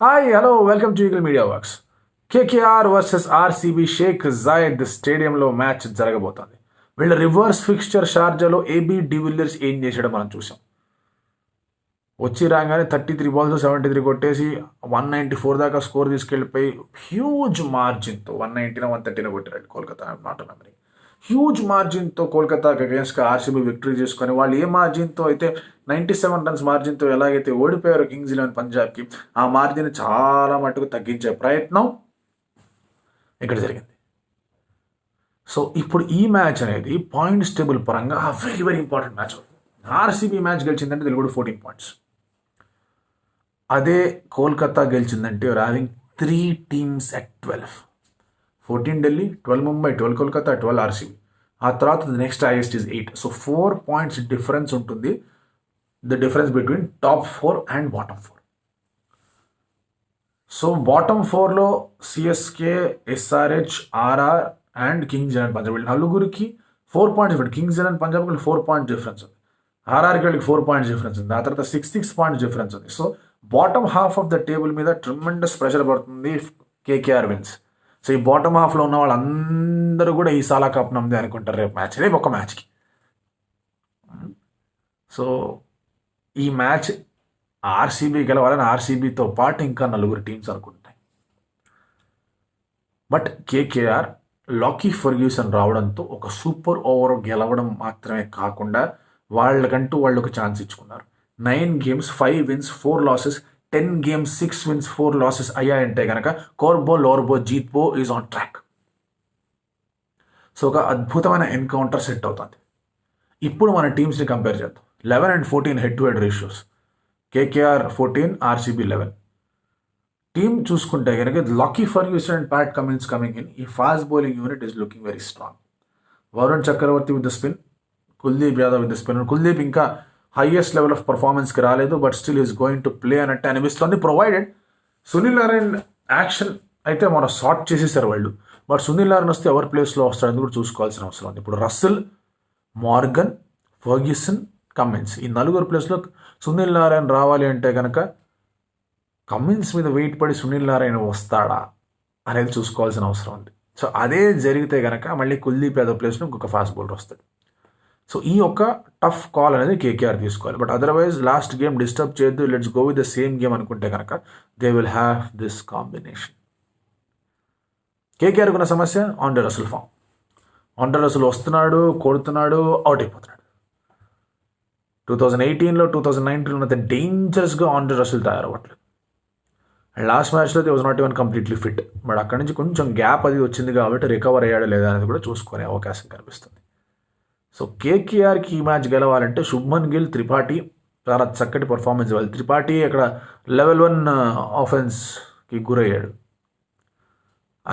Hi hello welcome to eagle media works. KKR versus RCB Sheikh Zayed స్టేడియంలో match జరగబోతోంది. వీళ్ళ reverse fixture షార్జాలో AB de Villiers ఏం చేసాడో మనం చూసాం. వచ్చి రాగానే 33 బాల్స్ 73 కొట్టేసి 194 దాకా స్కోర్ తీసుకెళ్ళిపోయి హ్యూజ్ మార్జిన్తో 190 130 కొట్టారు కోల్కతా. నాట్ మెమరీ హ్యూజ్ మార్జిన్తో కోల్కతాకి అగేన్స్ట్గా ఆర్సీబీ విక్టరీ చేసుకొని వాళ్ళు ఏ మార్జిన్తో అయితే 97 రన్స్ మార్జిన్తో ఎలాగైతే ఓడిపోయారో కింగ్స్ 11 పంజాబ్కి, ఆ మార్జిన్ చాలా మటుకు తగ్గించే ప్రయత్నం ఇక్కడ జరిగింది. సో ఇప్పుడు ఈ మ్యాచ్ అనేది పాయింట్స్ టేబుల్ పరంగా వెరీ వెరీ ఇంపార్టెంట్ మ్యాచ్ అవుతుంది. ఆర్సీబీ మ్యాచ్ గెలిచిందంటే దీని కూడా 14 పాయింట్స్. అదే కోల్కతా గెలిచిందంటే having 3 teams at 12. 14 Delhi, 12 Mumbai, 12 Kolkata, 12 RCB. ఆ తర్వాత next highest is 8. So 4 points difference ఉంటుంది, the difference between top 4 and bottom 4. So bottom 4లో CSK, SRH, RR and Kings 11 Punjab వీళ్ళు నలుగురికి 4 points different. Kings 11 Punjab 4 points difference ఉంది. ఆర్ఆర్కి వాళ్ళకి 4 పాయింట్స్ డిఫరెన్స్ ఉంది. ఆ తర్వాత 6 పాయింట్స్ డిఫరెన్స్ ఉంది. So bottom half of the table మీద ట్రిమెండస్ ప్రెషర్ పడుతుంది కేకేఆర్ విన్స్. సో ఈ బాటమ్ హాఫ్లో ఉన్న వాళ్ళందరూ కూడా ఈ సాలా కప్ నమ్మది అనుకుంటారు రేపు ఒక మ్యాచ్కి. సో ఈ మ్యాచ్ ఆర్సీబీ గెలవాలని ఆర్సీబీతో పాటు ఇంకా 4 టీమ్స్ అనుకుంటాయి. బట్ కేకేఆర్ లాకీ ఫర్గ్యూసన్ రావడంతో ఒక సూపర్ ఓవర్ గెలవడం మాత్రమే కాకుండా వాళ్ళకంటూ వాళ్ళు ఒక chance ఇచ్చుకున్నారు. 9 games 5 wins 4 losses, 10 games 6 wins 4 losses అయ్యాయంటే కనుక కోర్బో లోర్బో జీత్బో ఈజ్ ఆన్ ట్రాక్. సో ఒక అద్భుతమైన ఎన్కౌంటర్ సెట్ అవుతుంది. ఇప్పుడు మన టీమ్స్ని కంపేర్ చేద్దాం. 11 and 14 head to head ratios. KKR 14, RCB 11. Team చూసుకుంటే కనుక Lockie Ferguson and Pat Cummins coming in. ఈ fast bowling unit is looking very strong. Varun Chakravarthy with the spin, Kuldeep Yadav with the spin. Kuldeep ఇంకా highest level of పర్ఫార్మెన్స్కి రాలేదు, but still is going to play అన్నట్టు అనిపిస్తుంది. Provided Sunil Narayan action అయితే మనం sort చేసేసారు వాళ్ళు, బట్ సునీల్ నారాయణ్ వస్తే ఎవరి ప్లేస్లో వస్తాడని కూడా చూసుకోవాల్సిన అవసరం ఉంది. ఇప్పుడు రస్సెల్, మార్గన్, ఫర్గ్యూసన్, కమిన్స్ ఈ 4 ప్లేస్లో సునీల్ నారాయణ్ రావాలి అంటే కనుక కమిన్స్ మీద వెయిట్ పడి సునీల్ నారాయణ వస్తాడా అనేది చూసుకోవాల్సిన అవసరం ఉంది. సో అదే జరిగితే కనుక మళ్ళీ కుల్దీప్ యాదవ్ ప్లేస్లో ఇంకొక ఫాస్ట్ బౌలర్ వస్తాడు. సో ఈ ఒక టఫ్ కాల్ అనేది కేకేఆర్ తీసుకోవాలి. But otherwise last game disturb చేయొద్దు, let's go with the same game అనుకుంటే కనుక they will have this combination. KKR ఉన్న సమస్య Andre Russell form. Andre Russell వస్తున్నాడు, కొడుతున్నాడు, అవుట్ అయిపోతున్నాడు. 2018లో 2019లో ఉన్నంత డేంజరస్గా ఆండ్రే రసల్ తయారవ్వట్లేదు. అండ్ లాస్ట్ మ్యాచ్లో the was not even completely fit. But అక్కడి నుంచి కొంచెం గ్యాప్ అది వచ్చింది కాబట్టి రికవర్ అయ్యాడు లేదా అనేది కూడా చూసుకునే అవకాశం కనిపిస్తుంది. సో కేకేఆర్కి ఈ మ్యాచ్ గెలవాలంటే శుభ్మన్ గిల్, త్రిపాఠి చాలా చక్కటి పర్ఫార్మెన్స్ ఇవ్వాలి. త్రిపాఠి అక్కడ లెవెల్ 1 ఆఫెన్స్కి గురయ్యాడు.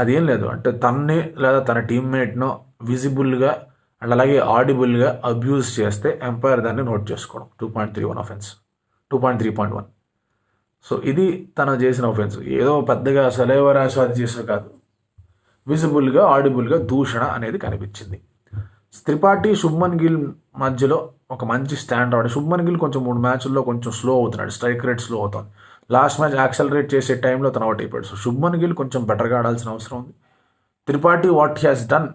అదేం లేదు అంటే తన్ని లేదా తన టీమ్మేట్ను విజిబుల్గా అండ్ అలాగే ఆడిబుల్గా అబ్యూజ్ చేస్తే ఎంపైర్ దాన్ని నోట్ చేసుకోవడం. 2.31 ఆఫెన్స్, 2.3.1. సో ఇది తను చేసిన ఆఫెన్స్. ఏదో పెద్దగా సలేవరాశాది చేసే కాదు, విజిబుల్గా ఆడిబుల్గా దూషణ అనేది కనిపించింది. త్రిపాఠి, శుభ్మన్ గిల్ మధ్యలో ఒక మంచి స్టాండ్ రావడం. శుభ్మన్ గిల్ కొంచెం 3 మ్యాచ్ల్లో కొంచెం స్లో అవుతున్నాడు, స్ట్రైక్ రేట్ స్లో అవుతుంది. లాస్ట్ మ్యాచ్ యాక్సలరేట్ చేసే టైంలో తను అవుట్ అయిపోయాడు. సో శుభ్మన్ గిల్ కొంచెం బెటర్గా ఆడాల్సిన అవసరం ఉంది. త్రిపాఠి వాట్ హ్యాస్ డన్,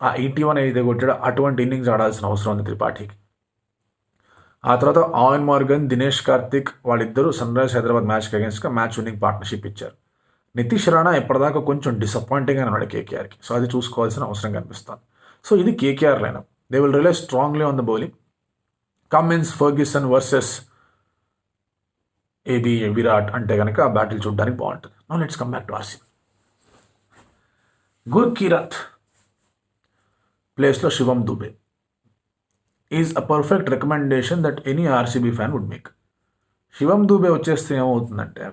ఆ 81 అయితే కొట్టాడు అటువంటి ఇన్నింగ్స్ ఆడాల్సిన అవసరం ఉంది త్రిపాఠికి. ఆ తర్వాత ఆవెన్ మార్గన్, దినేష్ కార్తిక్ వాళ్ళిద్దరూ సన్ రైజర్స్ హైదరాబాద్ మ్యాచ్కి అగేన్స్ట్గా మ్యాచ్ విన్నింగ్ పార్ట్నర్షిప్ ఇచ్చారు. నితీష్ రాణా ఎప్పటిదాకా కొంచెం డిసప్పాయింటింగ్గా ఉన్నాడు కేకేఆర్కి. సో అది చూసుకోవాల్సిన అవసరం కనిపిస్తుంది. సో ఇది KKR lineup. They will rely strongly on the bowling. Cummins, Ferguson versus AB Virat అంటే కనుక ఆ బ్యాటిల్ చూడడానికి బాగుంటుంది. Now let's come back to RCB. Gurkeerat ప్లేస్లో Shivam Dube is a perfect recommendation that any RCB fan would make. Shivam Dube వచ్చేస్తే ఏమవుతుందంటే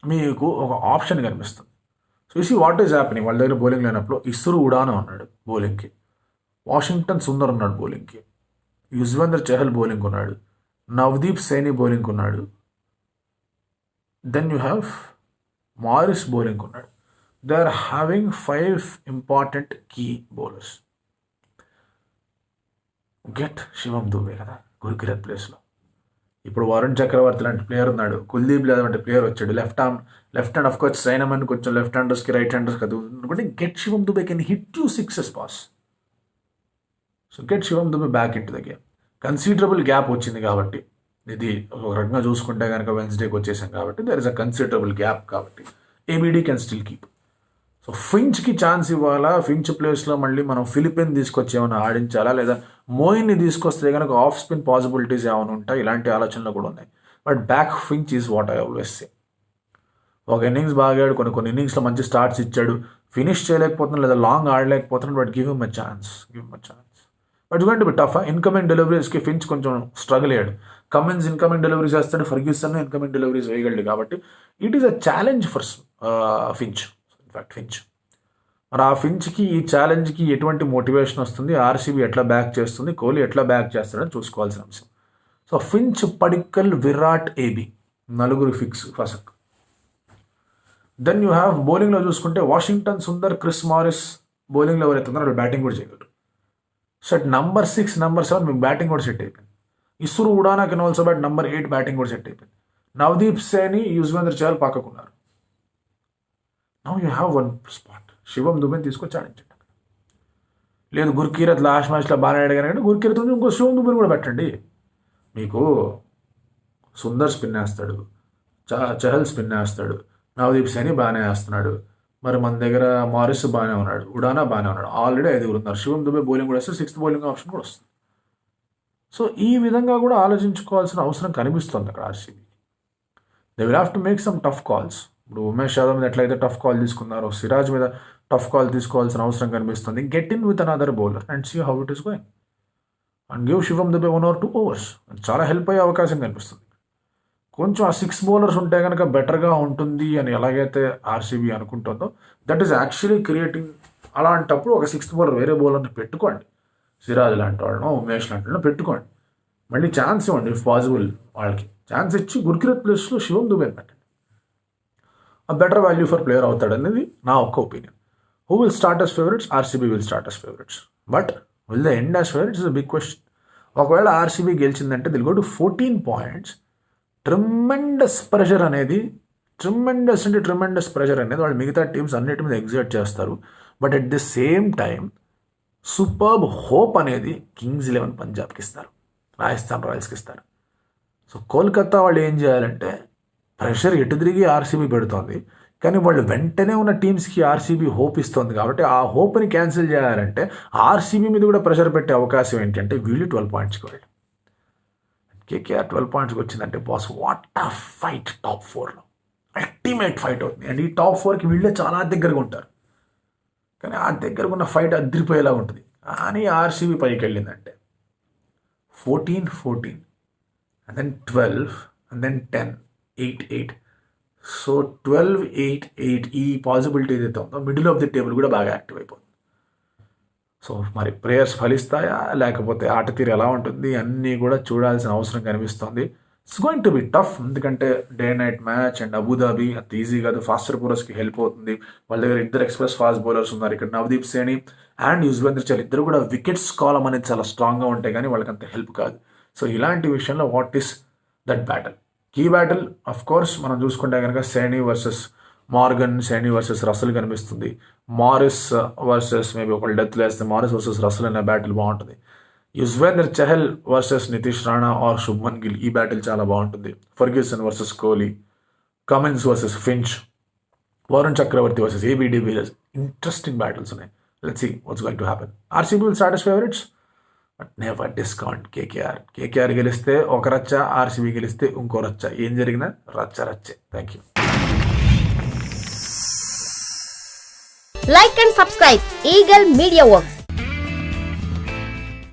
మీకు ఒక ఆప్షన్ కనిపిస్తుంది. So you see what is happening. వాళ్ళ దగ్గర బౌలింగ్ లైనప్లో ఇస్రు ఉడానా ఉన్నాడు బౌలింగ్కి, వాషింగ్టన్ సుందర్ ఉన్నాడు బౌలింగ్కి, యుజ్వేంద్ర చహల్ బౌలింగ్ ఉన్నాడు, నవదీప్ సైని బౌలింగ్ ఉన్నాడు, then you have Morris bowling ఉన్నాడు. They are having 5 important key bowlers. Get Shivam Dube కదా గురుకిరత్ ప్లేస్లో. ఇప్పుడు వరుణ్ చక్రవర్తి లాంటి ప్లేయర్ ఉన్నాడు, కుల్దీప్ లాంటి ప్లేయర్ వచ్చాడు, left hand of course chinaman కొంచెం లెఫ్ట్ హ్యాండర్స్కి రైట్ హ్యాండర్స్ కదా అనుకుంటే get Shivam Dube can hit you 6 pass. So get Shivam Dube back in to the game. Considerable gap వచ్చింది కాబట్టి, ఇది ఒక రకంగా చూసుకుంటే కనుక వెన్స్డేకి వచ్చేసాం కాబట్టి there is a considerable gap కాబట్టి ABD can still keep. So ఫించ్కి ఛాన్స్ ఇవ్వాలా, ఫించ్ ప్లేస్లో మళ్ళీ మనం ఫిలిపిన్ తీసుకొచ్చి ఏమైనా ఆడించాలా, లేదా మోయిన్ని తీసుకొస్తే కనుక ఆఫ్ స్పిన్ పాసిబిలిటీస్ ఏమైనా ఉంటాయి, ఇలాంటి ఆలోచనలు కూడా ఉన్నాయి. But back Finch is what I always say. ఒక ఇన్నింగ్స్ బాగాడు, కొన్ని ఇన్నింగ్స్లో మంచి స్టార్ట్స్ ఇచ్చాడు, ఫినిష్ చేయలేకపోతున్నాడు లేదా లాంగ్ ఆడలేకపోతున్నాడు, but give him a chance. But it's going to be tough. Incoming డెలివరీస్కి ఫించ్ కొంచెం స్ట్రగుల్ అయ్యాడు. కమిన్స్ ఇన్కమింగ్ డెలివరీస్ వేస్తాడు, ఫర్గ్యూసన్ ఇన్కమింగ్ డెలివరీస్ వేయగలడు. కాబట్టి it is a challenge for Finch. In fact Finch మరి ఆ ఫించ్కి ఈ ఛాలెంజ్కి ఎటువంటి మోటివేషన్ వస్తుంది, ఆర్సీబీ ఎట్లా బ్యాక్ చేస్తుంది, కోహ్లీ ఎట్లా బ్యాక్ చేస్తాడని చూసుకోవాల్సిన అంశం. So Finch, Padikkal, Virat, AB నలుగురు fix first. Then you have బౌలింగ్లో చూసుకుంటే వాషింగ్టన్ సుందర్, క్రిస్ మారిస్ బౌలింగ్లో ఎవరైతే ఉన్నారో వాళ్ళు బ్యాటింగ్ కూడా చేయగలరు. సెట్ నంబర్ 6, నంబర్ 7 మీకు బ్యాటింగ్ కూడా సెట్ అయిపోయింది. Isuru Udana can also bat number 8 batting కూడా సెట్ అయిపోయింది. నవదీప్ సేని, యుజ్వేంద్ర చహల్ పక్కకున్నారు. Now you have one spot, Shivam దుబేని తీసుకొచ్చి ఆడించండి. లేదు గుర్కీరత్ లాస్ట్ మ్యాచ్లో బాగానే ఆడారు కానీ గుర్కీరత్ ఇంకో శివం దుబేని కూడా పెట్టండి. మీకు సుందర్ స్పిన్ వేస్తాడు, చహల్ స్పిన్ వేస్తాడు, నవదీప్ సేని బాగానే వేస్తున్నాడు, మరి మన దగ్గర మారిస్ బాగానే ఉన్నాడు, ఉడానా బాగానే ఉన్నాడు, ఆల్రెడీ 5 ఉన్నారు. శివం దుబే బౌలింగ్ కూడా వస్తే 6th బౌలింగ్ ఆప్షన్ కూడా వస్తుంది. సో ఈ విధంగా కూడా ఆలోచించుకోవాల్సిన అవసరం కనిపిస్తుంది అక్కడ RCB. They will have to make some tough calls. ఇప్పుడు ఉమేష్ యాదవ్ మీద ఎట్లయితే టఫ్ కాల్ తీసుకున్నారో, సిరాజ్ మీద టఫ్ కాల్ తీసుకోవాల్సిన అవసరం కనిపిస్తుంది. Get in with another bowler and see how it is going and give Shivam Dube 1 or 2 overs. చాలా హెల్ప్ అయ్యే అవకాశం కనిపిస్తుంది. కొంచెం ఆ 6 bowlers ఉంటే కనుక బెటర్గా ఉంటుంది అని ఎలాగైతే ఆర్సీబీ అనుకుంటుందో, దట్ ఈస్ యాక్చువల్లీ క్రియేటింగ్. అలాంటప్పుడు ఒక 6th bowler వేరే బౌలర్ని పెట్టుకోండి, సిరాజ్ లాంటి వాళ్ళను, ఉమేష్ లాంటి వాళ్ళని పెట్టుకోండి, మళ్ళీ ఛాన్స్ ఇవ్వండి. ఇఫ్ పాసిబుల్ వాళ్ళకి ఛాన్స్ ఇచ్చి గుర్కిరత్ ప్లేస్లో శివం దుబేని పెట్టండి. ఆ బెటర్ వాల్యూ ఫర్ ప్లేయర్ అవుతాడనేది నా ఒక్క opinion. Who will start as favourites? RCB will start as favourites. But will the end as favourites is a big question. ఒకవేళ ఆర్సీబీ గెలిచిందంటే they'll go to 14 points. Tremendous pressure అనేది, tremendous pressure అనేది వాళ్ళు మిగతా teams అన్నిటి మీద exert చేస్తారు. But at the same time superb hope అనేది కింగ్స్ 11 పంజాబ్కి ఇస్తారు, రాజస్థాన్ రాయల్స్కి ఇస్తారు. సో కోల్కతా వాళ్ళు ఏం చేయాలంటే, ప్రెషర్ ఎటు తిరిగి ఆర్సీబీ పెడుతోంది కానీ వాళ్ళు వెంటనే ఉన్న టీమ్స్కి ఆర్సీబీ హోప్ ఇస్తుంది. కాబట్టి ఆ హోప్ని క్యాన్సిల్ చేయాలంటే ఆర్సీబీ మీద కూడా ప్రెషర్ పెట్టే అవకాశం ఏంటంటే వీళ్ళు 12 pointsకి వెళ్ళి, కేకేఆర్ 12 pointsకి వచ్చిందంటే బాస్ వాట్ ఆ ఫైట్. టాప్ 4లో అల్టిమేట్ ఫైట్ అవుతుంది. అండ్ ఈ టాప్ 4కి వీళ్ళే చాలా దగ్గరగా ఉంటారు, కానీ ఆ దగ్గరగా ఉన్న ఫైట్ అదిరిపోయేలా ఉంటుంది. కానీ ఆర్సీబీ పైకి వెళ్ళిందంటే 14 and then 12 and then 10, 8. So 12, 8 ఈ పాసిబిలిటీ ఏదైతే ఉందో మిడిల్ ఆఫ్ ది టేబుల్ కూడా బాగా యాక్టివ్ అయిపోతుంది. సో మరి ప్రేయర్స్ ఫలిస్తాయా లేకపోతే ఆట తీరు ఎలా ఉంటుంది అన్నీ కూడా చూడాల్సిన అవసరం కనిపిస్తుంది. It's going to be tough, ఎందుకంటే day night match and Abu Dhabi అంత ఈజీ కాదు. ఫాస్టర్ బౌలర్స్కి హెల్ప్ అవుతుంది, వాళ్ళ దగ్గర 2 ఎక్స్ప్రెస్ ఫాస్ట్ బౌలర్స్ ఉన్నారు. ఇక్కడ నవదీప్ సేని అండ్ యుజ్వేంద్ర చహల్ ఇద్దరు కూడా వికెట్స్ కాలం అనేది చాలా స్ట్రాంగ్గా ఉంటాయి కానీ వాళ్ళకి అంత హెల్ప్ కాదు. సో ఇలాంటి విషయంలో what is that battle? Key battle of course మనం చూసుకుంటే కనుక Saini versus Morgan, Saini versus Russell కనిపిస్తుంది. మారిస్ వర్సెస్ మేబీ ఒకళ్ళు డెత్ వేస్తే మారిస్ వర్సెస్ రసల్ అనే బ్యాటిల్ బాగుంటుంది. యుజ్వేంద్ర చహల్ వర్సెస్ నితీష్ రాణా ఆర్ శుభ్మన్ గిల్ ఈ బ్యాటిల్ చాలా బాగుంటుంది. Ferguson versus Kohli, Cummins versus Finch, Varun Chakravarthy versus AB de Villiers, interesting battles ఉన్నాయి. Let's see what's going to happen. RCB will start as favourites but never discount KKR గెలిస్తే ఒక రచ్చ, RCB గెలిస్తే ఇంకో రచ్చ, ఏం జరిగినా రచ్చే. Thank you. Like and subscribe Eagle Media Works.